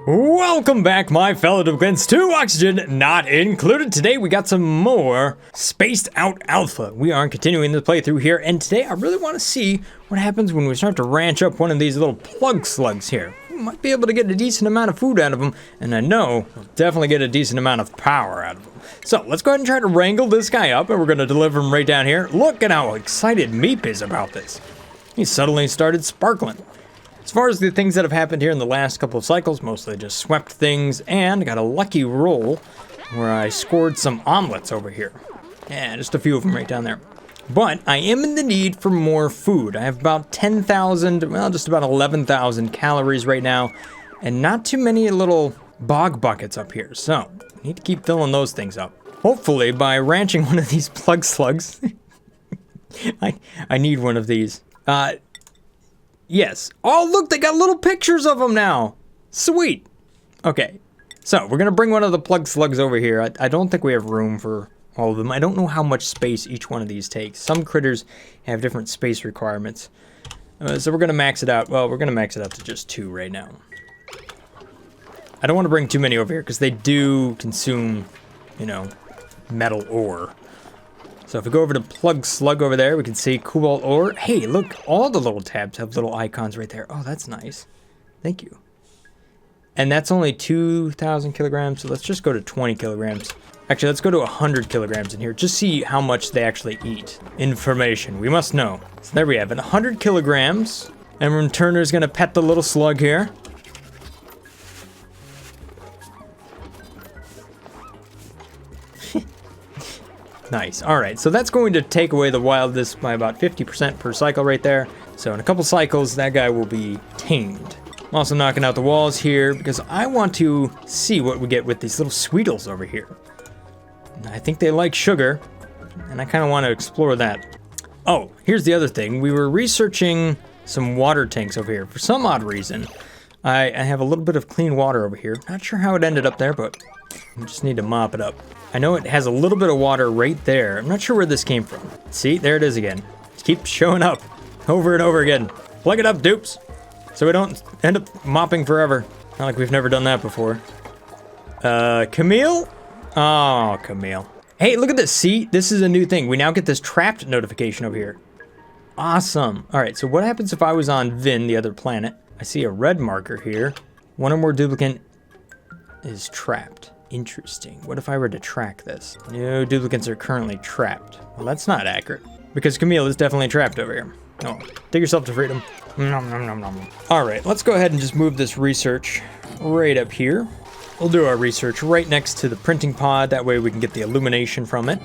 Welcome back, my fellow duplicants, to Oxygen Not Included. Today we got some more Spaced Out Alpha. We are continuing the playthrough here, and today I really want to see what happens when we start to ranch up one of these little plug slugs here. We might be able to get a decent amount of food out of them, and I know we'll definitely get a decent amount of power out of them. So let's go ahead and try to wrangle this guy up, and we're going to deliver him right down here. Look at how excited Meep is about this. He suddenly started sparkling. As far as the things that have happened here in the last couple of cycles, mostly just swept things and got a lucky roll where I scored some omelets over here. Yeah, just a few of them right down there. But I am in the need for more food. I have about 10,000, well, just about 11,000 calories right now, and not too many little bog buckets up here. So I need to keep filling those things up. Hopefully by ranching one of these plug slugs. I need one of these. Yes. Oh, look, they got little pictures of them now. Sweet. Okay. So, we're going to bring one of the plug slugs over here. I don't think we have room for all of them. I don't know how much space each one of these takes. Some critters have different space requirements. So, we're going to max it out. Well, we're going to max it out to just 2 right now. I don't want to bring too many over here because they do consume, you know, metal ore. So if we go over to plug slug over there, we can see cobalt ore. Hey, look, all the little tabs have little icons right there. Oh, that's nice. Thank you. And that's only 2,000 kilograms, so let's just go to 20 kilograms. Actually, let's go to 100 kilograms in here. Just see how much they actually eat. Information, we must know. So there we have it, 100 kilograms. And Turner's gonna pet the little slug here. Nice. All right, so that's going to take away the wildness by about 50% per cycle right there. So in a couple cycles, that guy will be tamed. I'm also knocking out the walls here because I want to see what we get with these little sweetles over here. I think they like sugar, and I kind of want to explore that. Oh, here's the other thing. We were researching some water tanks over here. For some odd reason, I have a little bit of clean water over here. Not sure how it ended up there, but we just need to mop it up. I know it has a little bit of water right there. I'm not sure where this came from. See, there it is again. It keeps showing up over and over again. Plug it up, dupes, so we don't end up mopping forever. Not like we've never done that before. Camille? Oh, Camille. Hey, look at this. See, this is a new thing. We now get this trapped notification over here. Awesome. All right, so what happens if I was on Vin, the other planet? I see a red marker here. One or more duplicant is trapped. Interesting. What if I were to track this? No duplicants are currently trapped. Well, that's not accurate, because Camille is definitely trapped over here. Oh, take yourself to freedom. Nom, nom, nom, nom. All right, let's go ahead and just move this research right up here. We'll do our research right next to the printing pod. That way we can get the illumination from it.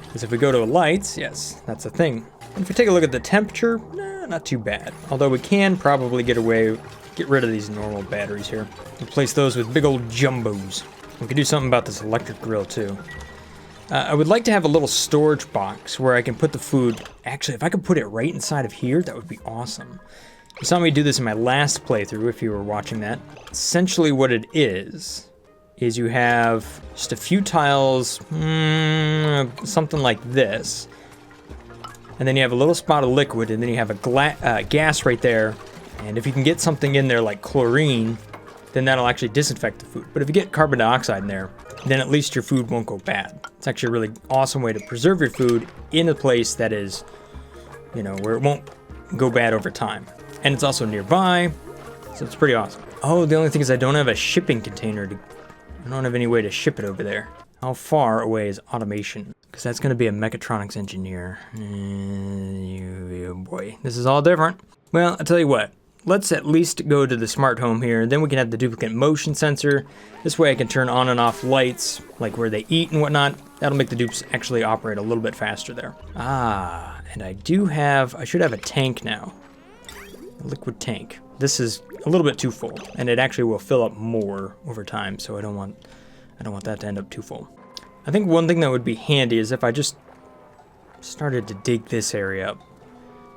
Because if we go to lights, yes, that's a thing. And if we take a look at the temperature, not too bad. Although we can probably get rid of these normal batteries here. Replace those with big old jumbos. We could do something about this electric grill too. I would like to have a little storage box where I can put the food. Actually, if I could put it right inside of here, that would be awesome. You saw me do this in my last playthrough, if you were watching that. Essentially what it is you have just a few tiles, something like this. And then you have a little spot of liquid, and then you have a gas right there. And if you can get something in there like chlorine, then that'll actually disinfect the food. But if you get carbon dioxide in there, then at least your food won't go bad. It's actually a really awesome way to preserve your food in a place that is, you know, where it won't go bad over time. And it's also nearby, so it's pretty awesome. Oh, the only thing is I don't have a shipping container. I don't have any way to ship it over there. How far away is automation? Because that's going to be a mechatronics engineer. Oh boy, this is all different. Well, I'll tell you what. Let's at least go to the smart home here, and then we can have the duplicate motion sensor. This way I can turn on and off lights, like where they eat and whatnot. That'll make the dupes actually operate a little bit faster there. Ah, and I should have a tank now. A liquid tank. This is a little bit too full, and it actually will fill up more over time, so I don't want that to end up too full. I think one thing that would be handy is if I just started to dig this area up.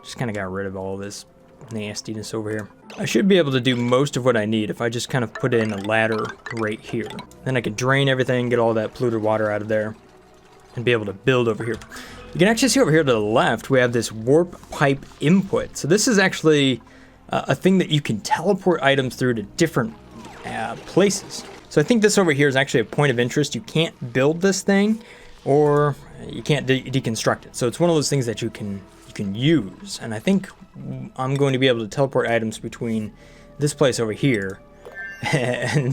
Just kind of got rid of all this nastiness over here. I should be able to do most of what I need if I just kind of put in a ladder right here. Then I can drain everything, get all that polluted water out of there, and be able to build over here. You can actually see over here to the left, we have this warp pipe input. So this is actually a thing that you can teleport items through to different places. So I think this over here is actually a point of interest. You can't build this thing, or you can't deconstruct it. So it's one of those things that you can use. And I think I'm going to be able to teleport items between this place over here and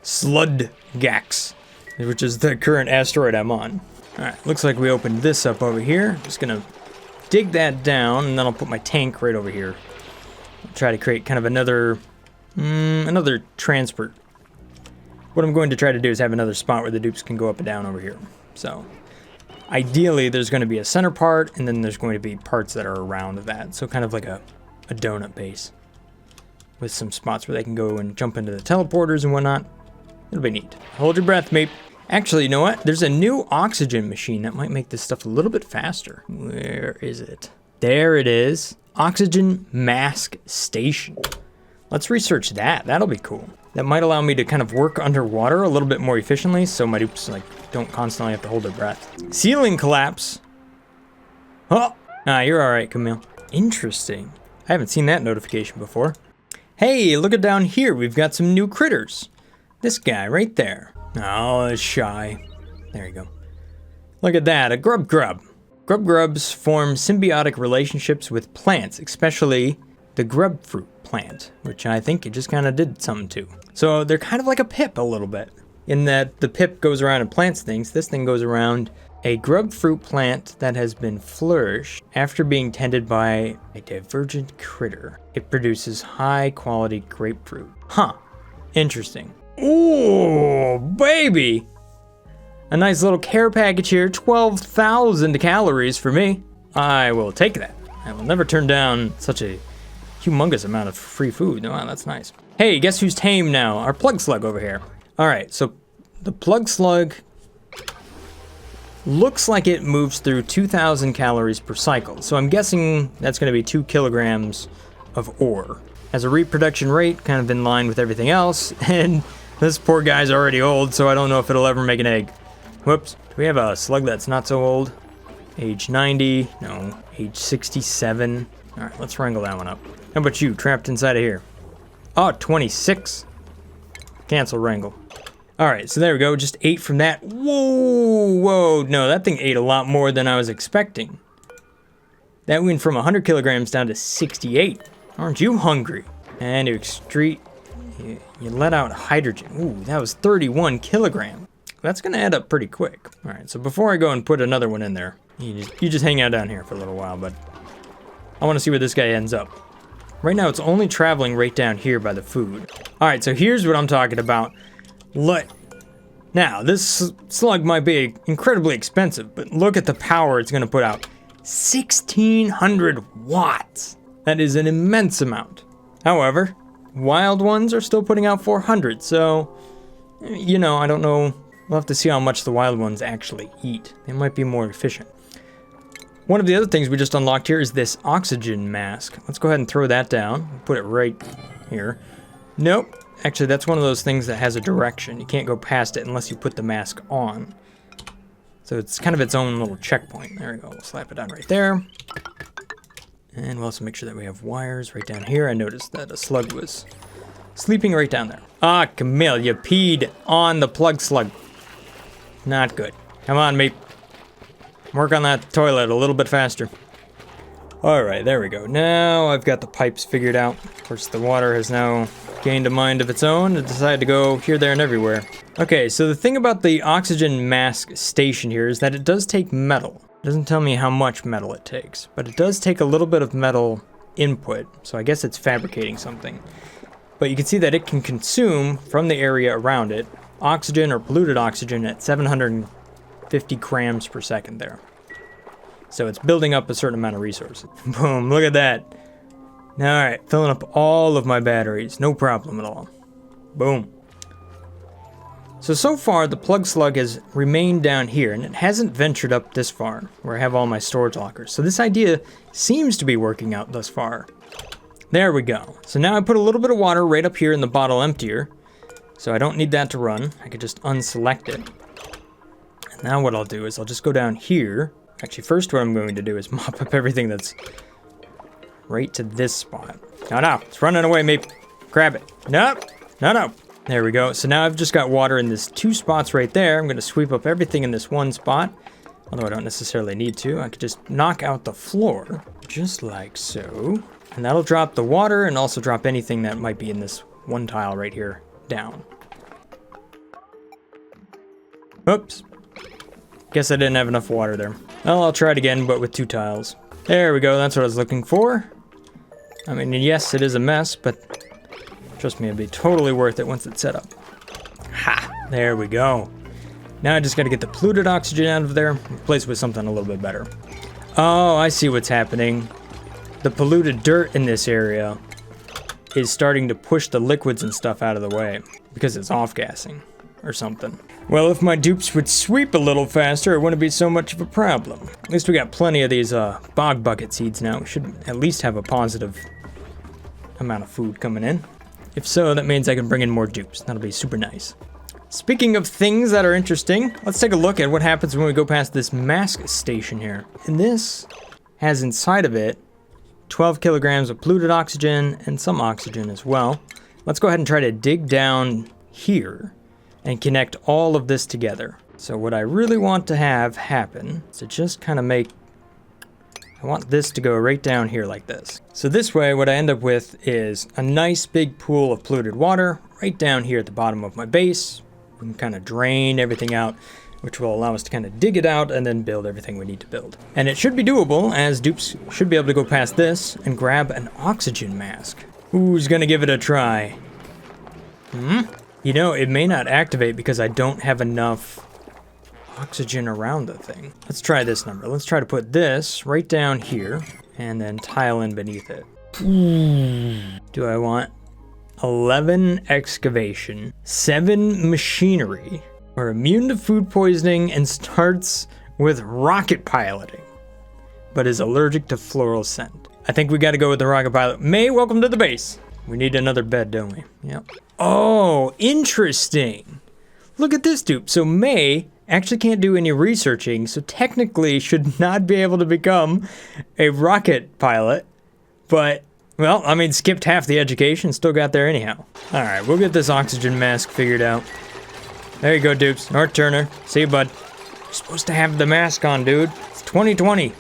Sludgax, which is the current asteroid I'm on. All right, looks like we opened this up over here. Just gonna dig that down, and then I'll put my tank right over here. I'll try to create kind of another transport. What I'm going to try to do is have another spot where the dupes can go up and down over here. So ideally, there's going to be a center part, and then there's going to be parts that are around that. So kind of like a donut base with some spots where they can go and jump into the teleporters and whatnot. It'll be neat. Hold your breath, mate. Actually, you know what? There's a new oxygen machine that might make this stuff a little bit faster. Where is it? There it is. Oxygen mask station. Let's research that. That'll be cool. That might allow me to kind of work underwater a little bit more efficiently, so my dupes don't constantly have to hold their breath. Ceiling collapse. Oh, you're all right, Camille. Interesting. I haven't seen that notification before. Hey, look at down here. We've got some new critters. This guy right there. Oh, it's shy. There you go. Look at that, a grub. Grubs form symbiotic relationships with plants, especially the grub fruit plant, which I think it just kind of did something to. So they're kind of like a pip a little bit, in that the pip goes around and plants things. This thing goes around a grub fruit plant that has been flourished after being tended by a divergent critter. It produces high quality grapefruit. Huh, interesting. Ooh, baby! A nice little care package here, 12,000 calories for me. I will take that. I will never turn down such a humongous amount of free food. Wow, that's nice. Hey, guess who's tame now? Our plug slug over here. All right, so the plug slug looks like it moves through 2,000 calories per cycle. So I'm guessing that's gonna be 2 kilograms of ore. As a reproduction rate, kind of in line with everything else, and this poor guy's already old, so I don't know if it'll ever make an egg. Whoops, do we have a slug that's not so old? Age 90, no, age 67. All right, let's wrangle that one up. How about you, trapped inside of here? Oh, 26. Cancel wrangle. All right, so there we go, just 8 from that. Whoa, no, that thing ate a lot more than I was expecting. That went from 100 kilograms down to 68. Aren't you hungry? And you excrete, you let out hydrogen. Ooh, that was 31 kilograms. That's gonna add up pretty quick. All right, so before I go and put another one in there, you just hang out down here for a little while, but I wanna see where this guy ends up. Right now, it's only traveling right down here by the food. All right, so here's what I'm talking about. Now, this slug might be incredibly expensive, but look at the power it's gonna put out. 1,600 watts. That is an immense amount. However, wild ones are still putting out 400, so, you know, I don't know. We'll have to see how much the wild ones actually eat. They might be more efficient. One of the other things we just unlocked here is this oxygen mask. Let's go ahead and throw that down. Put it right here. Nope. Actually, that's one of those things that has a direction. You can't go past it unless you put the mask on. So it's kind of its own little checkpoint. There we go. We'll slap it down right there. And we'll also make sure that we have wires right down here. I noticed that a slug was sleeping right down there. Ah, Camille, you peed on the plug slug. Not good. Come on, mate. Work on that toilet a little bit faster. All right, there we go. Now I've got the pipes figured out. Of course, the water has now gained a mind of its own and decided to go here, there, and everywhere. Okay, so the thing about the oxygen mask station here is that it does take metal. It doesn't tell me how much metal it takes, but it does take a little bit of metal input, so I guess it's fabricating something. But you can see that it can consume from the area around it oxygen or polluted oxygen at 750 grams per second there. So it's building up a certain amount of resources. Boom, look at that. All right, filling up all of my batteries, no problem at all. Boom. So far, the plug slug has remained down here, and it hasn't ventured up this far, where I have all my storage lockers. So this idea seems to be working out thus far. There we go. So now I put a little bit of water right up here in the bottle emptier, so I don't need that to run. I could just unselect it. And now what I'll do is I'll just go down here. Actually, first what I'm going to do is mop up everything that's right to this spot. No, it's running away, mate. Grab it. Nope. No, no. There we go. So now I've just got water in this 2 spots right there. I'm going to sweep up everything in this 1 spot. Although I don't necessarily need to. I could just knock out the floor. Just like so. And that'll drop the water and also drop anything that might be in this 1 tile right here down. Oops. Guess I didn't have enough water there. Well, I'll try it again, but with 2 tiles. There we go. That's what I was looking for. I mean, yes, it is a mess, but trust me, it'll be totally worth it once it's set up. Ha! There we go. Now I just got to get the polluted oxygen out of there, replace it with something a little bit better. Oh, I see what's happening. The polluted dirt in this area is starting to push the liquids and stuff out of the way because it's off-gassing or something. Well, if my dupes would sweep a little faster, it wouldn't be so much of a problem. At least we got plenty of these bog bucket seeds now. We should at least have a positive amount of food coming in. If so, that means I can bring in more dupes. That'll be super nice. Speaking of things that are interesting, let's take a look at what happens when we go past this mask station here. And this has inside of it 12 kilograms of polluted oxygen and some oxygen as well. Let's go ahead and try to dig down here and connect all of this together. So what I really want to have happen is to just kind of I want this to go right down here like this. So this way, what I end up with is a nice big pool of polluted water right down here at the bottom of my base. We can kind of drain everything out, which will allow us to kind of dig it out and then build everything we need to build. And it should be doable, as dupes should be able to go past this and grab an oxygen mask. Who's gonna give it a try? You know, it may not activate because I don't have enough oxygen around the thing. Let's try this number. Let's try to put this right down here and then tile in beneath it. Do I want 11 excavation, 7 machinery, or immune to food poisoning and starts with rocket piloting, but is allergic to floral scent? I think we got to go with the rocket pilot. May, welcome to the base. We need another bed, don't we? Yep. Oh, interesting. Look at this dupe. So May actually can't do any researching, so technically should not be able to become a rocket pilot, but, well, I mean, skipped half the education, still got there anyhow. All right, we'll get this oxygen mask figured out. There you go, dupes. North Turner. See you, bud. You're supposed to have the mask on, dude. It's 2020.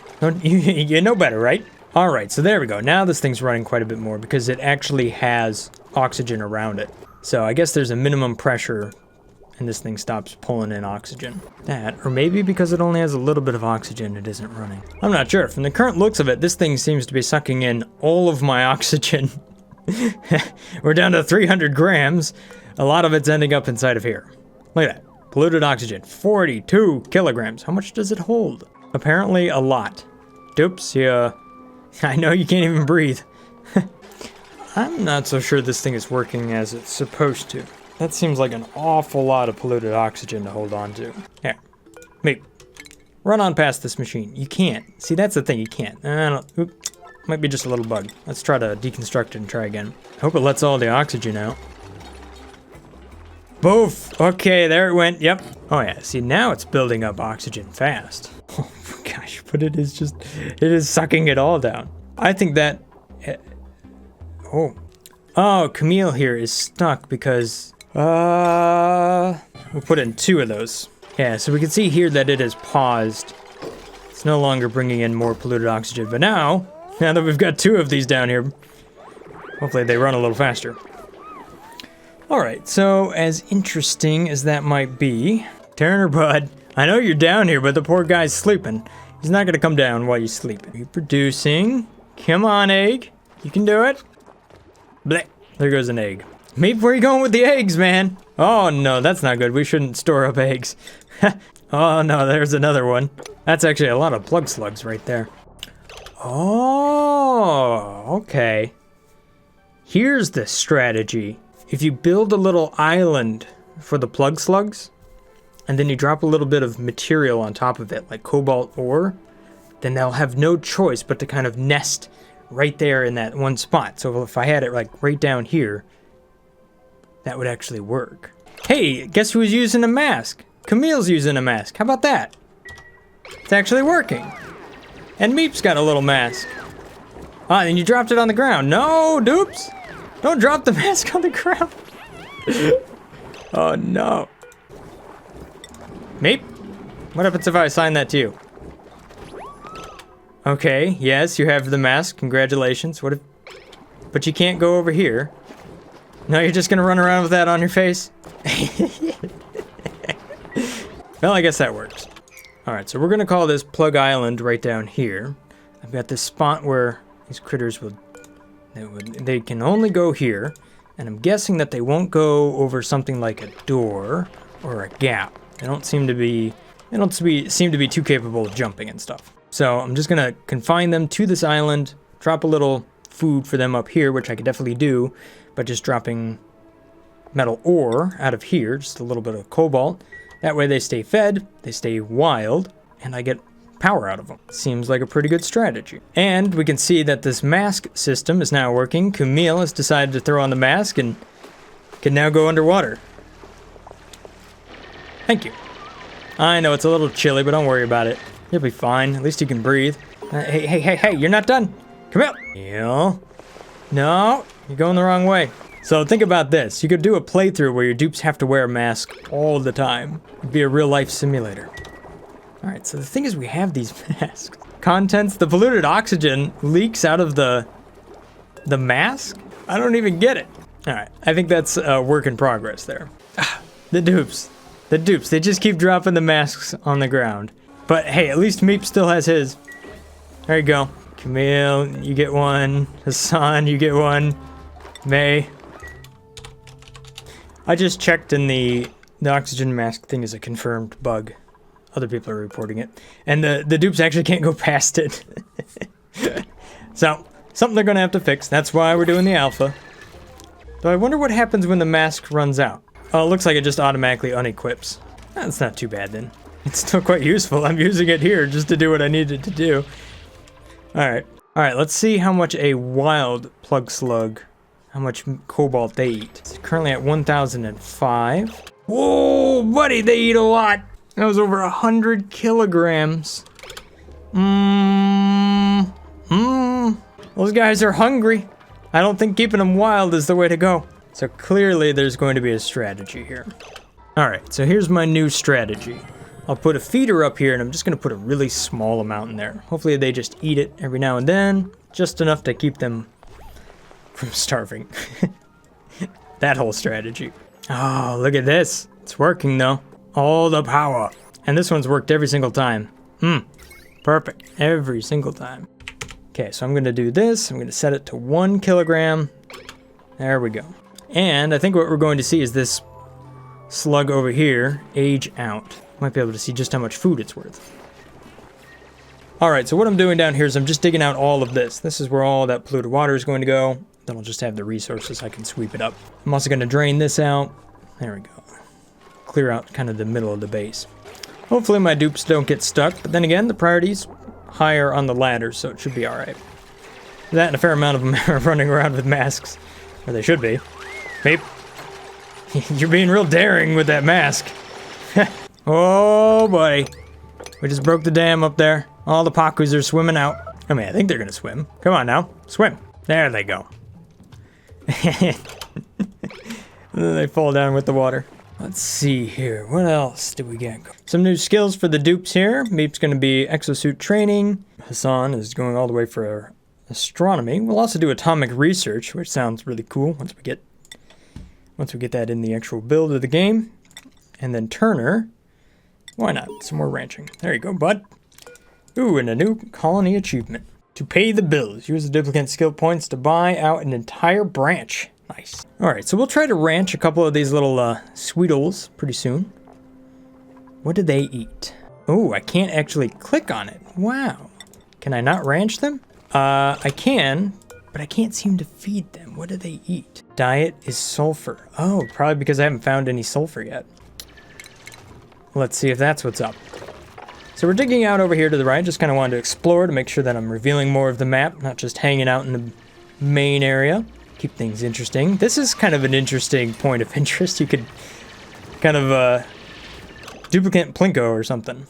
You know better, right? All right, so there we go. Now this thing's running quite a bit more because it actually has oxygen around it. So I guess there's a minimum pressure and this thing stops pulling in oxygen. That, or maybe because it only has a little bit of oxygen, it isn't running. I'm not sure. From the current looks of it, this thing seems to be sucking in all of my oxygen. We're down to 300 grams. A lot of it's ending up inside of here. Look at that. Polluted oxygen, 42 kilograms. How much does it hold? Apparently a lot. Dupes, yeah. I know you can't even breathe. I'm not so sure this thing is working as it's supposed to. That seems like an awful lot of polluted oxygen to hold on to. Here, maybe. Run on past this machine. You can't. See, that's the thing, you can't. Might be just a little bug. Let's try to deconstruct it and try again. Hope it lets all the oxygen out. Boof! Okay, there it went, yep. Oh yeah, see, now it's building up oxygen fast. Oh gosh, but it is sucking it all down. I think that, oh, Camille here is stuck because, we'll put in 2 of those. Yeah, so we can see here that it has paused. It's no longer bringing in more polluted oxygen, but now that we've got 2 of these down here, hopefully they run a little faster. All right, so as interesting as that might be, Turner, bud, I know you're down here, but the poor guy's sleeping. He's not gonna come down while you sleep. Are you producing? Come on, egg. You can do it. Blech. There goes an egg. Maybe where are you going with the eggs, man? Oh no, that's not good. We shouldn't store up eggs. Oh no, there's another one. That's actually a lot of plug slugs right there. Oh, okay. Here's the strategy. If you build a little island for the plug slugs, and then you drop a little bit of material on top of it, like cobalt ore, then they'll have no choice but to kind of nest right there in that one spot. So if I had it like right down here, that would actually work. Hey, guess who's using a mask? Camille's using a mask. How about that? It's actually working. And Meep's got a little mask. Ah, and you dropped it on the ground. No, dupes! Don't drop the mask on the ground. Oh no. Meep, what happens if I assign that to you? Okay, yes, you have the mask. Congratulations. What if... But you can't go over here. No, you're just gonna run around with that on your face? Well, I guess that works. Alright, so we're gonna call this Plug Island right down here. I've got this spot where these critters they can only go here, and I'm guessing that they won't go over something like a door or a gap. They don't seem to be too capable of jumping and stuff. So I'm just gonna confine them to this island, drop a little food for them up here, which I could definitely do by just dropping metal ore out of here, just a little bit of cobalt. That way they stay fed, they stay wild, and I get power out of them. Seems like a pretty good strategy. And we can see that this mask system is now working. Camille has decided to throw on the mask and can now go underwater. Thank you. I know it's a little chilly, but don't worry about it. You'll be fine. At least you can breathe. Hey, you're not done. Come out. Yeah. No, you're going the wrong way. So think about this. You could do a playthrough where your dupes have to wear a mask all the time. It'd be a real life simulator. All right, so the thing is we have these masks. Contents, the polluted oxygen leaks out of the mask? I don't even get it. All right, I think that's a work in progress there. The dupes, they just keep dropping the masks on the ground. But hey, at least Meep still has his. There you go. Camille, you get one. Hassan, you get one. May. I just checked and the oxygen mask thing is a confirmed bug. Other people are reporting it. And the dupes actually can't go past it. So, something they're gonna have to fix. That's why we're doing the alpha. Though I wonder what happens when the mask runs out. Oh, it looks like it just automatically unequips. That's not too bad then. It's still quite useful. I'm using it here just to do what I needed to do. Alright, let's see how much a wild plug slug, how much cobalt they eat. It's currently at 1,005. Whoa, buddy, they eat a lot. That was over 100 kilograms. Those guys are hungry. I don't think keeping them wild is the way to go. So clearly there's going to be a strategy here. Alright, so here's my new strategy. I'll put a feeder up here and I'm just gonna put a really small amount in there. Hopefully they just eat it every now and then, just enough to keep them from starving. That whole strategy. Oh, look at this. It's working though. All the power. And this one's worked every single time. Perfect. Every single time. Okay, so I'm gonna do this. I'm gonna set it to 1 kilogram. There we go. And I think what we're going to see is this slug over here age out. Might be able to see just how much food it's worth. Alright, so what I'm doing down here is I'm just digging out all of this. This is where all that polluted water is going to go. Then I'll just have the resources, I can sweep it up. I'm also going to drain this out. There we go. Clear out kind of the middle of the base. Hopefully my dupes don't get stuck, but then again, the priority's higher on the ladder, so it should be alright. That and a fair amount of them are running around with masks. Or they should be. Meep. You're being real daring with that mask. Oh, buddy. We just broke the dam up there. All the Pakus are swimming out. I mean, I think they're gonna swim. Come on now. Swim. There they go. And then they fall down with the water. Let's see here. What else do we get? Some new skills for the dupes here. Meep's gonna be exosuit training. Hassan is going all the way for astronomy. We'll also do atomic research, which sounds really cool once we get that in the actual build of the game. And then Turner. Why not? Some more ranching. There you go, bud. Ooh, and a new colony achievement. To pay the bills, use the duplicate skill points to buy out an entire branch. Nice. Alright, so we'll try to ranch a couple of these little sweetles pretty soon. What do they eat? Oh, I can't actually click on it. Wow. Can I not ranch them? I can, but I can't seem to feed them. What do they eat? Diet is sulfur. Oh, probably because I haven't found any sulfur yet. Let's see if that's what's up. So we're digging out over here to the right. Just kind of wanted to explore to make sure that I'm revealing more of the map, not just hanging out in the main area. Keep things interesting. This is kind of an interesting point of interest. You could kind of duplicate Plinko or something.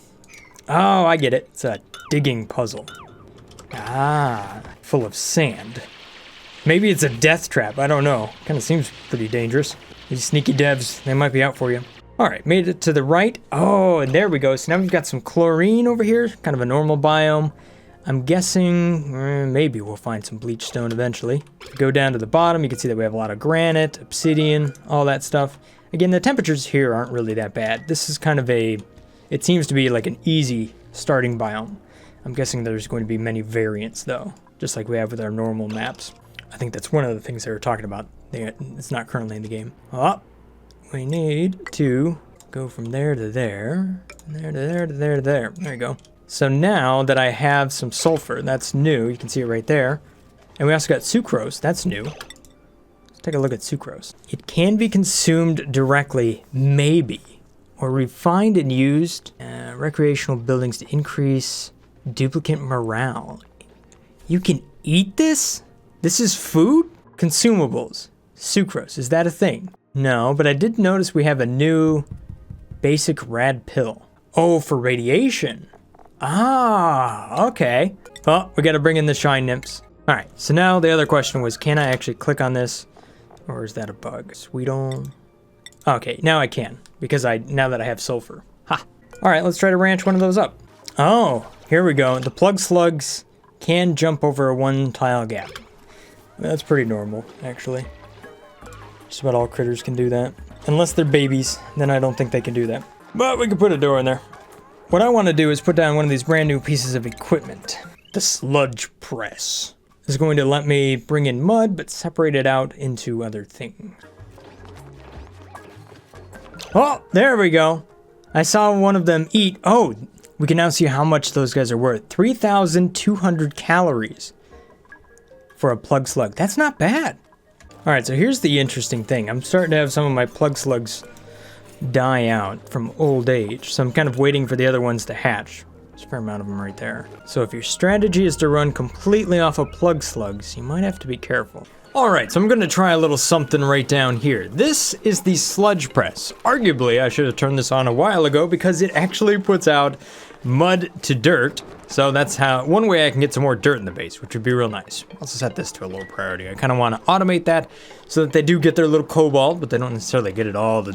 Oh, I get it. It's a digging puzzle. Ah, full of sand. Maybe it's a death trap. I don't know. Kind of seems pretty dangerous. These sneaky devs, they might be out for you. All right, made it to the right. Oh, and there we go. So now we've got some chlorine over here, kind of a normal biome. I'm guessing maybe we'll find some bleach stone eventually. Go down to the bottom, you can see that we have a lot of granite, obsidian, all that stuff. Again, the temperatures here aren't really that bad. This is kind of it seems to be like an easy starting biome. I'm guessing there's going to be many variants though, just like we have with our normal maps. I think that's one of the things they were talking about. It's not currently in the game. Oh, we need to go from there to there, there to there to there to there. There you go. So now that I have some sulfur, that's new. You can see it right there. And we also got sucrose. That's new. Let's take a look at sucrose. It can be consumed directly, maybe, or refined and used recreational buildings to increase duplicate morale. You can eat this? This is food? Consumables. Sucrose. Is that a thing? No, but I did notice we have a new basic rad pill. Oh, for radiation. Ah, okay. Oh, we got to bring in the shine nymphs. All right, so now the other question was, can I actually click on this? Or is that a bug? Sweeto. Okay, now I can, because now that I have sulfur. Ha. All right, let's try to ranch one of those up. Oh, here we go. The plug slugs can jump over a 1 tile gap. That's pretty normal, actually. Just about all critters can do that. Unless they're babies, then I don't think they can do that. But we can put a door in there. What I want to do is put down one of these brand new pieces of equipment. The sludge press. This is going to let me bring in mud, but separate it out into other things. Oh, there we go. I saw one of them eat. Oh, we can now see how much those guys are worth. 3,200 calories for a plug slug. That's not bad. All right, so here's the interesting thing. I'm starting to have some of my plug slugs die out from old age, so I'm kind of waiting for the other ones to hatch. There's a fair amount of them right there. So if your strategy is to run completely off of plug slugs, you might have to be careful. All right, so I'm going to try a little something right down here. This is the sludge press. Arguably, I should have turned this on a while ago because it actually puts out mud to dirt. So that's one way I can get some more dirt in the base, which would be real nice. I'll also set this to a low priority. I kind of want to automate that so that they do get their little cobalt, but they don't necessarily get it all the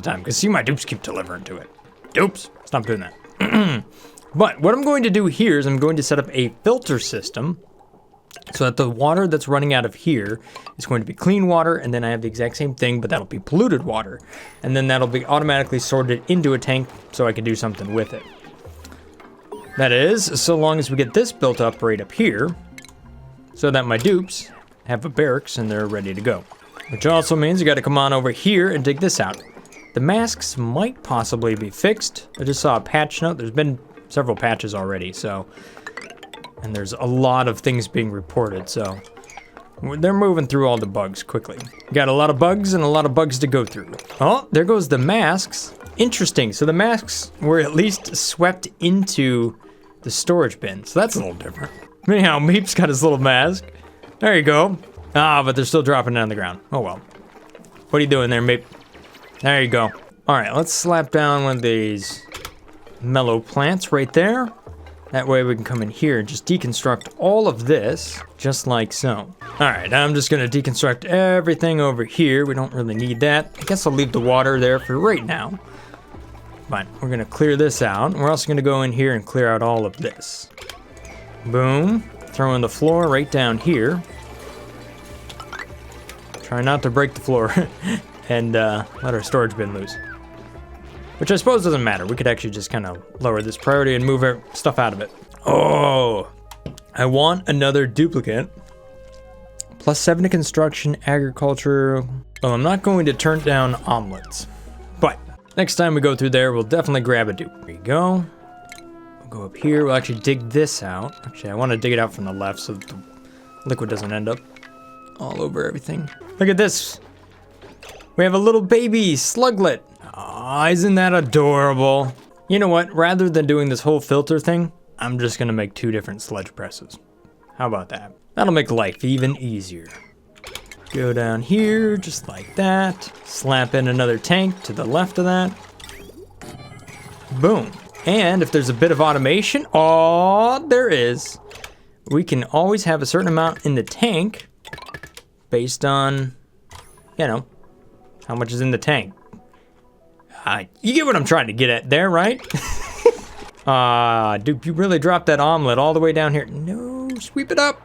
time. Because see, my dupes keep delivering to it. Dupes, stop doing that. But what I'm going to do here is I'm going to set up a filter system so that the water that's running out of here is going to be clean water, and then I have the exact same thing, but that'll be polluted water. And then that'll be automatically sorted into a tank so I can do something with it. That is, so long as we get this built up right up here, so that my dupes have a barracks and they're ready to go. Which also means you gotta come on over here and dig this out. The masks might possibly be fixed. I just saw a patch note. There's been several patches already, so... And there's a lot of things being reported, so... They're moving through all the bugs quickly. Got a lot of bugs and a lot of bugs to go through. Oh, there goes the masks. Interesting, so the masks were at least swept into the storage bin, so that's a little different. Anyhow, Meep's got his little mask. There you go. Ah, but they're still dropping down the ground. Oh well. What are you doing there, Meep? There you go. All right, let's slap down one of these mellow plants right there. That way we can come in here and just deconstruct all of this, just like so. All right, I'm just gonna deconstruct everything over here. We don't really need that. I guess I'll leave the water there for right now. Fine, we're gonna clear this out. We're also gonna go in here and clear out all of this. Boom, throw in the floor right down here. Try not to break the floor and let our storage bin loose. Which I suppose doesn't matter. We could actually just kind of lower this priority and move our stuff out of it. Oh, I want another duplicate. +7 to construction, agriculture. Well, I'm not going to turn down omelets. But next time we go through there, we'll definitely grab a dupe. There you go. We'll go up here. We'll actually dig this out. Actually, I want to dig it out from the left so that the liquid doesn't end up all over everything. Look at this. We have a little baby sluglet. Aw, isn't that adorable? You know what? Rather than doing this whole filter thing, I'm just gonna make 2 different sludge presses. How about that? That'll make life even easier. Go down here, just like that. Slap in another tank to the left of that. Boom. And if there's a bit of automation, oh, there is. We can always have a certain amount in the tank based on, you know, How much is in the tank? You get what I'm trying to get at there, right? Dude, you really dropped that omelet all the way down here. No, sweep it up.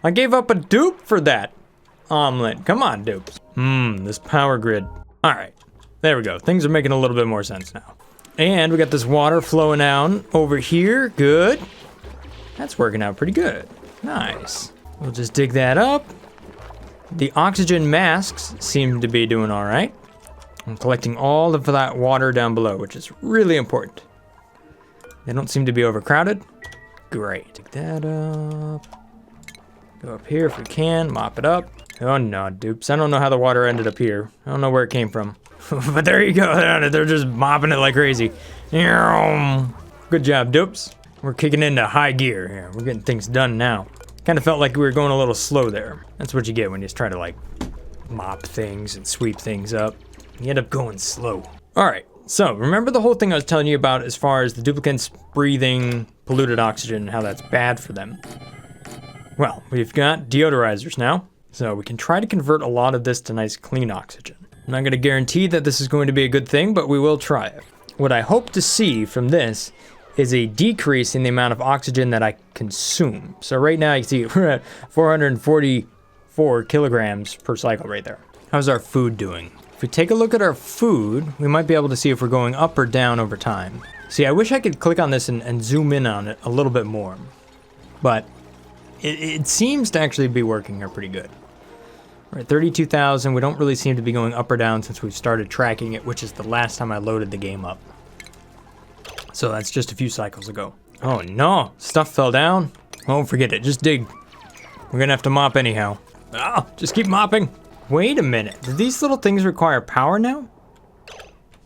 I gave up a dupe for that omelet. Come on, dupes. This power grid. All right, there we go. Things are making a little bit more sense now. And we got this water flowing down over here. Good. That's working out pretty good. Nice. We'll just dig that up. The oxygen masks seem to be doing all right. I'm collecting all of that water down below, which is really important. They don't seem to be overcrowded. Great. Dig that up. Go up here if we can. Mop it up. Oh no, dupes. I don't know how the water ended up here. I don't know where it came from. But there you go. They're just mopping it like crazy. Good job, dupes. We're kicking into high gear here. We're getting things done now. Kind of felt like we were going a little slow there. That's what you get when you try to like mop things and sweep things up. You end up going slow. All right, so remember the whole thing I was telling you about as far as the duplicants breathing polluted oxygen and how that's bad for them? Well, we've got deodorizers now, so we can try to convert a lot of this to nice clean oxygen. I'm not gonna guarantee that this is going to be a good thing, but we will try it. What I hope to see from this is a decrease in the amount of oxygen that I consume. So right now you can see we're at 444 kilograms per cycle right there. How's our food doing? If we take a look at our food, we might be able to see if we're going up or down over time. See, I wish I could click on this and zoom in on it a little bit more, but it seems to actually be working here pretty good. We're at 32,000. We don't really seem to be going up or down since we've started tracking it, which is the last time I loaded the game up. So that's just a few cycles ago. Oh no, stuff fell down. Oh, forget it, just dig. We're gonna have to mop anyhow. Just keep mopping. Wait a minute, do these little things require power now?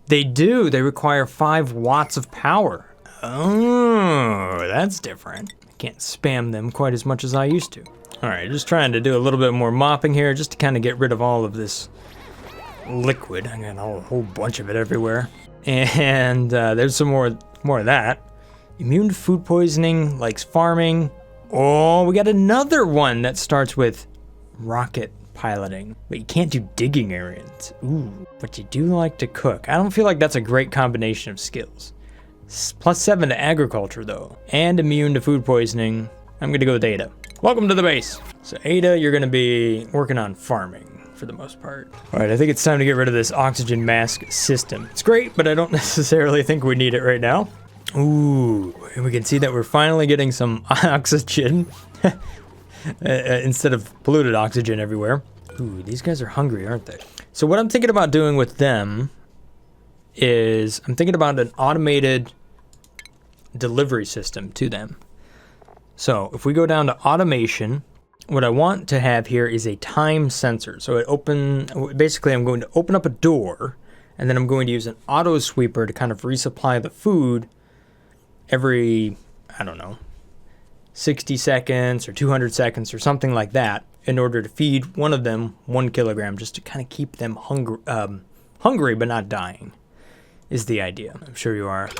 They do, they require 5 watts of power. Oh, that's different. I can't spam them quite as much as I used to. All right, just trying to do a little bit more mopping here just to kind of get rid of all of this liquid. I got a whole bunch of it everywhere. And there's some more of that. Immune to food poisoning, likes farming. Oh, we got another one that starts with rocket piloting, but you can't do digging areas. Ooh, but you do like to cook. I don't feel like that's a great combination of skills. +7 to agriculture though, and immune to food poisoning. I'm gonna go with Ada. Welcome to the base. So Ada, you're gonna be working on farming for the most part. All right, I think it's time to get rid of this oxygen mask system. It's great, but I don't necessarily think we need it right now. Ooh, and we can see that we're finally getting some oxygen instead of polluted oxygen everywhere. Ooh, these guys are hungry, aren't they? So what I'm thinking about doing with them is I'm thinking about an automated delivery system to them. So if we go down to automation, what I want to have here is a time sensor. So basically I'm going to open up a door and then I'm going to use an auto sweeper to kind of resupply the food every, I don't know, 60 seconds or 200 seconds or something like that in order to feed one of them 1 kilogram just to kind of keep them hungry but not dying is the idea. I'm sure you are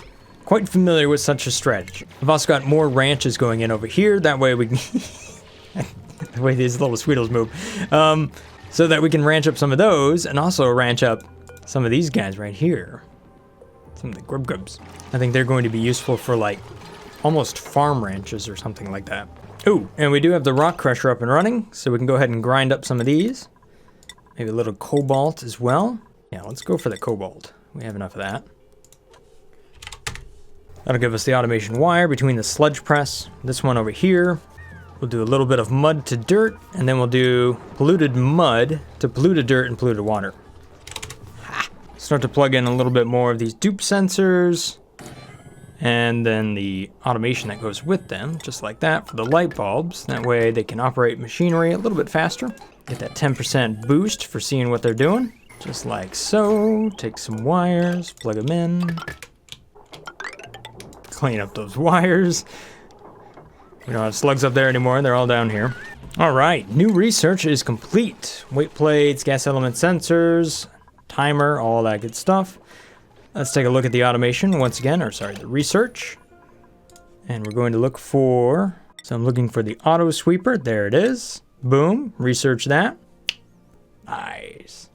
quite familiar with such a strategy. I've also got more ranches going in over here. That way we can, the way these little sweetles move, so that we can ranch up some of those and also ranch up some of these guys right here. Some of the grubs. I think they're going to be useful for like almost farm ranches or something like that. Ooh, and we do have the rock crusher up and running, so we can go ahead and grind up some of these. Maybe a little cobalt as well. Yeah, let's go for the cobalt. We have enough of that. That'll give us the automation wire between the sludge press. This one over here. We'll do a little bit of mud to dirt, and then we'll do polluted mud to polluted dirt and polluted water. Start to plug in a little bit more of these dupe sensors, and then the automation that goes with them, just like that for the light bulbs. That way they can operate machinery a little bit faster. Get that 10% boost for seeing what they're doing. Just like so. Take some wires, plug them in. Clean up those wires. We don't have slugs up there anymore, they're all down here. All right, new research is complete. Weight plates, gas element sensors, timer, all that good stuff. Let's take a look at the automation once again, or sorry, the research. And we're going to look for, so I'm looking for the auto sweeper, there it is. Boom, research that. Nice.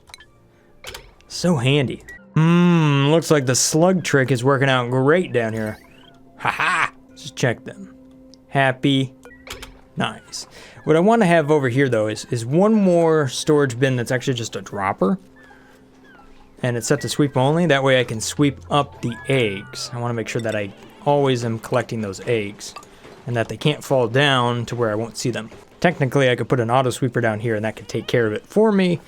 So handy. Looks like the slug trick is working out great down here. Haha! Just check them. Happy. Nice. What I want to have over here, though, is one more storage bin that's actually just a dropper. And it's set to sweep only. That way I can sweep up the eggs. I want to make sure that I always am collecting those eggs. And that they can't fall down to where I won't see them. Technically, I could put an auto sweeper down here and that could take care of it for me.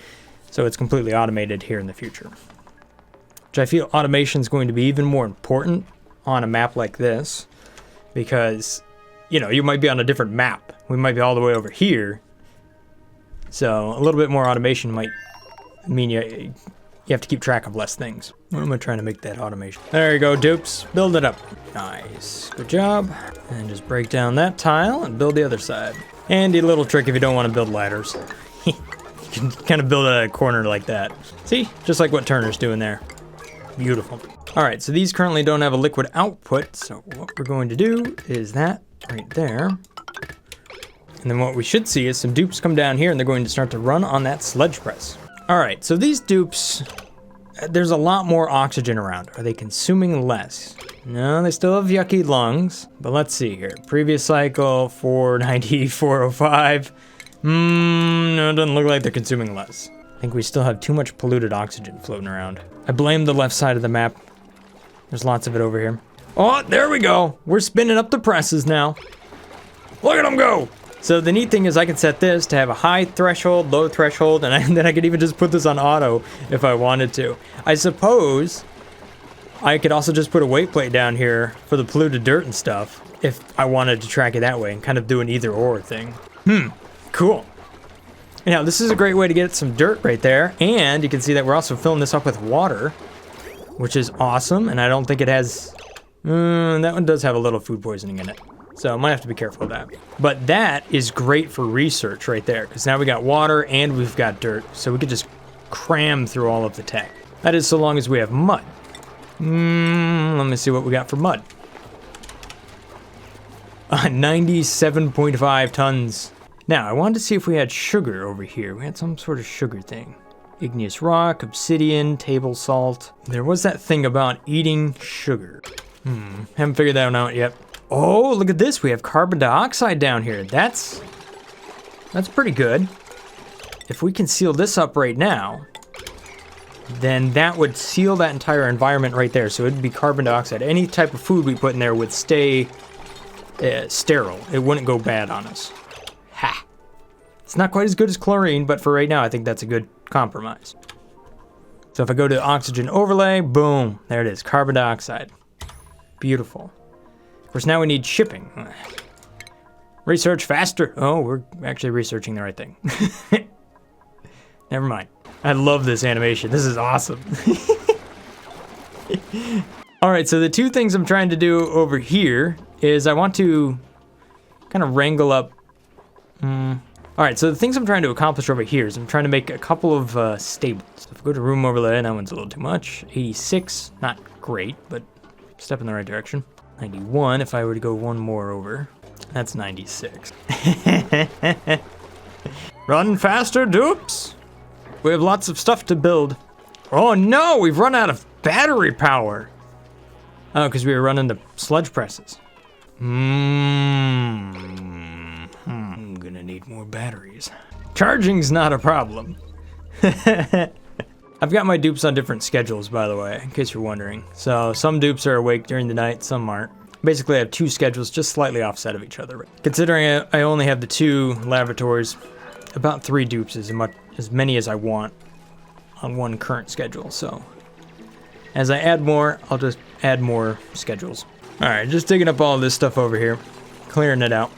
So it's completely automated here in the future. Which I feel automation is going to be even more important on a map like this. Because, you know, you might be on a different map. We might be all the way over here. So a little bit more automation might mean you have to keep track of less things. What am I trying to make that automation? There you go, dupes. Build it up. Nice. Good job. And just break down that tile and build the other side. Handy little trick if you don't want to build ladders. You can kind of build it at a corner like that. See? Just like what Turner's doing there. Beautiful. Alright, so these currently don't have a liquid output, so what we're going to do is that right there. And then what we should see is some dupes come down here and they're going to start to run on that sledge press. Alright, so these dupes, there's a lot more oxygen around. Are they consuming less? No, they still have yucky lungs. But let's see here. Previous cycle, 490, 405. No, it doesn't look like they're consuming less. I think we still have too much polluted oxygen floating around. I blame the left side of the map. There's lots of it over here. Oh, there we go. We're spinning up the presses now. Look at them go. So the neat thing is I can set this to have a high threshold, low threshold, and then I could even just put this on auto if I wanted to. I suppose I could also just put a weight plate down here for the polluted dirt and stuff if I wanted to track it that way and kind of do an either or thing. Cool. Now this is a great way to get some dirt right there, and you can see that we're also filling this up with water, which is awesome, and I don't think it has... that one does have a little food poisoning in it. So I might have to be careful of that. But that is great for research right there, because now we got water and we've got dirt, so we could just cram through all of the tech. That is so long as we have mud. Let me see what we got for mud. 97.5 tons. Now, I wanted to see if we had sugar over here. We had some sort of sugar thing. Igneous rock, obsidian, table salt. There was that thing about eating sugar. Haven't figured that one out yet. Oh, look at this. We have carbon dioxide down here. That's pretty good. If we can seal this up right now, then that would seal that entire environment right there. So it'd be carbon dioxide. Any type of food we put in there would stay sterile. It wouldn't go bad on us. Ha! It's not quite as good as chlorine, but for right now, I think that's a good compromise. So if I go to oxygen overlay, boom, there it is, carbon dioxide. Beautiful. Of course, now we need shipping. Research faster. Oh, we're actually researching the right thing. Never mind. I love this animation. This is awesome. All right, so the two things I'm trying to do over here is I want to kind of wrangle up. All right, so the things I'm trying to accomplish over here is I'm trying to make a couple of stables. So if I go to room overlay, that one's a little too much. 86, not great, but step in the right direction. 91, if I were to go one more over, that's 96. Run faster, dupes! We have lots of stuff to build. Oh no, we've run out of battery power. Oh, because we were running the sludge presses. I'm gonna need more batteries. Charging's not a problem. I've got my dupes on different schedules, by the way, in case you're wondering. So some dupes are awake during the night, some aren't. Basically, I have two schedules just slightly offset of each other. Considering I only have the two laboratories, about 3 dupes is as many as I want on one current schedule. So as I add more, I'll just add more schedules. All right, just digging up all this stuff over here, clearing it out.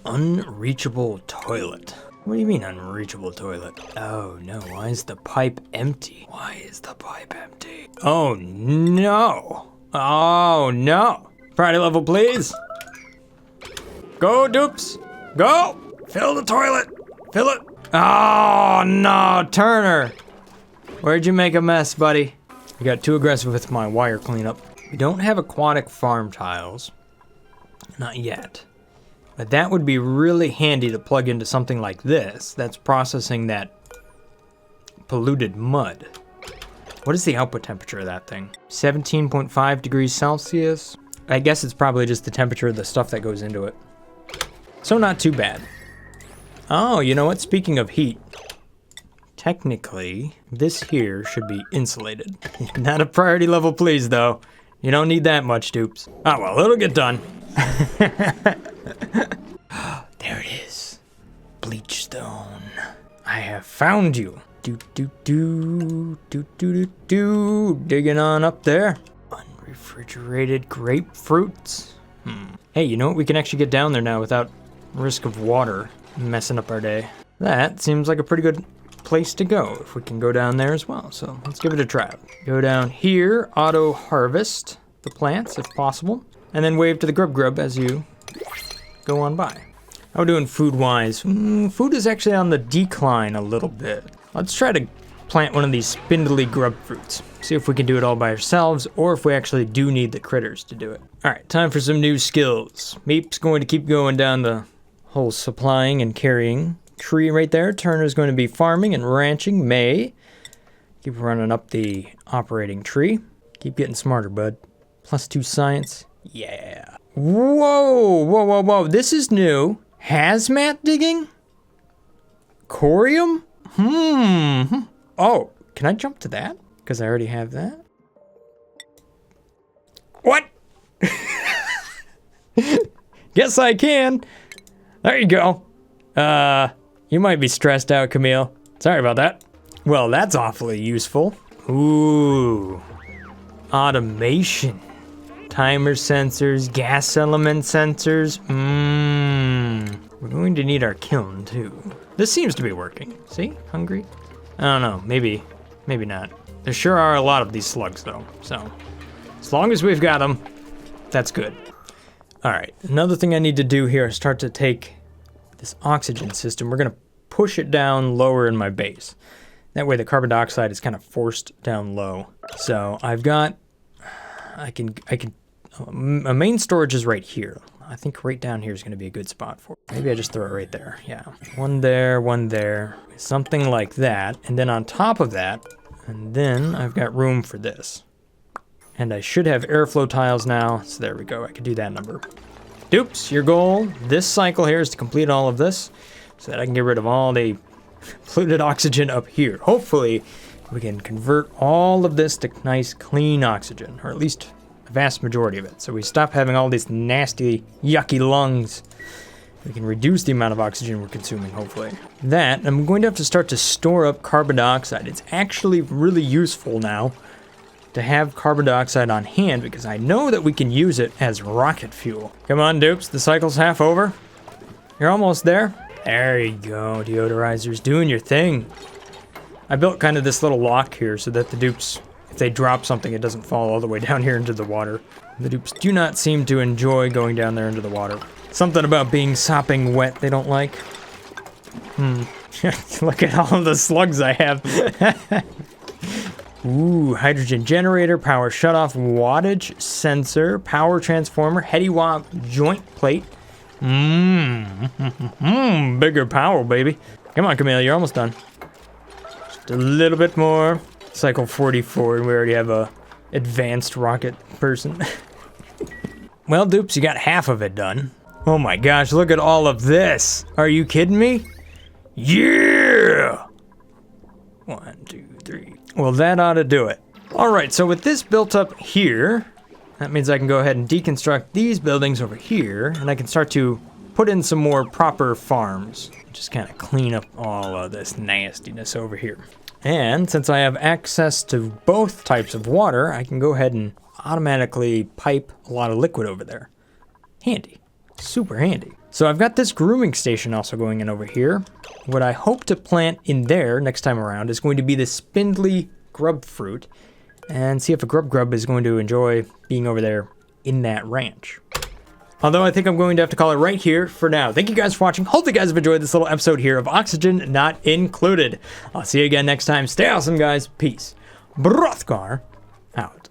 Unreachable toilet. What do you mean unreachable toilet? Oh no, why is the pipe empty? Why is the pipe empty? Oh no. Oh no. Priority level, please. Go, dupes. Go. Fill the toilet. Fill it. Oh no, Turner. Where'd you make a mess, buddy? I got too aggressive with my wire cleanup. We don't have aquatic farm tiles. Not yet. But that would be really handy to plug into something like this that's processing that polluted mud. What is the output temperature of that thing? 17.5 degrees Celsius. I guess it's probably just the temperature of the stuff that goes into it. So not too bad. Oh, you know what? Speaking of heat, technically, this here should be insulated. Not a priority level, please, though. You don't need that much, dupes. Oh, well, it'll get done. There it is. Bleach stone. I have found you. Digging on up there. Unrefrigerated grapefruits. Hey, you know what? We can actually get down there now without risk of water messing up our day. That seems like a pretty good place to go if we can go down there as well. So let's give it a try. Go down here, auto harvest the plants if possible, and then wave to the grub as you go on by. How are we doing food-wise? Food is actually on the decline a little bit. Let's try to plant one of these spindly grub fruits. See if we can do it all by ourselves, or if we actually do need the critters to do it. All right, time for some new skills. Meep's going to keep going down the whole supplying and carrying tree right there. Turner's going to be farming and ranching. May. Keep running up the operating tree. Keep getting smarter, bud. +2 science. Yeah. Whoa. This is new. Hazmat digging? Corium? Oh, can I jump to that? Because I already have that. What? Guess I can. There you go. You might be stressed out, Camille. Sorry about that. Well, that's awfully useful. Ooh. Automation. Timer sensors, gas element sensors. We're going to need our kiln too. This seems to be working. See? Hungry? I don't know. Maybe not. There sure are a lot of these slugs though. So, as long as we've got them, that's good. All right. Another thing I need to do here is start to take this oxygen system. We're going to push it down lower in my base. That way the carbon dioxide is kind of forced down low. So I've got, a main storage is right here. I think right down here is going to be a good spot for it. Maybe I just throw it right there. Yeah. One there. Something like that. And then on top of that, and then I've got room for this. And I should have airflow tiles now. So there we go. I could do that number. Dupes, your goal this cycle here is to complete all of this so that I can get rid of all the polluted oxygen up here. Hopefully, we can convert all of this to nice, clean oxygen, or at least a vast majority of it. So we stop having all these nasty, yucky lungs. We can reduce the amount of oxygen we're consuming, hopefully. That, I'm going to have to start to store up carbon dioxide. It's actually really useful now to have carbon dioxide on hand because I know that we can use it as rocket fuel. Come on, dupes, the cycle's half over. You're almost there. There you go, deodorizers, doing your thing. I built kind of this little lock here so that the dupes, if they drop something, it doesn't fall all the way down here into the water. The dupes do not seem to enjoy going down there into the water. Something about being sopping wet they don't like. Look at all of the slugs I have. Ooh, hydrogen generator, power shutoff, wattage sensor, power transformer, heady wop joint plate. Bigger power, baby. Come on, Camille, you're almost done. Just a little bit more. Cycle 44, and we already have a advanced rocket person. Well, dupes, you got half of it done. Oh my gosh, look at all of this. Are you kidding me? Yeah! 1, 2, 3. Well, that ought to do it. All right, so with this built up here, that means I can go ahead and deconstruct these buildings over here, and I can start to put in some more proper farms. Just kind of clean up all of this nastiness over here. And since I have access to both types of water, I can go ahead and automatically pipe a lot of liquid over there. Handy. Super handy. So I've got this grooming station also going in over here. What I hope to plant in there next time around is going to be the spindly grub fruit and see if a grub is going to enjoy being over there in that ranch. Although I think I'm going to have to call it right here for now. Thank you guys for watching. Hope you guys have enjoyed this little episode here of Oxygen Not Included. I'll see you again next time. Stay awesome, guys. Peace. Brothgar out.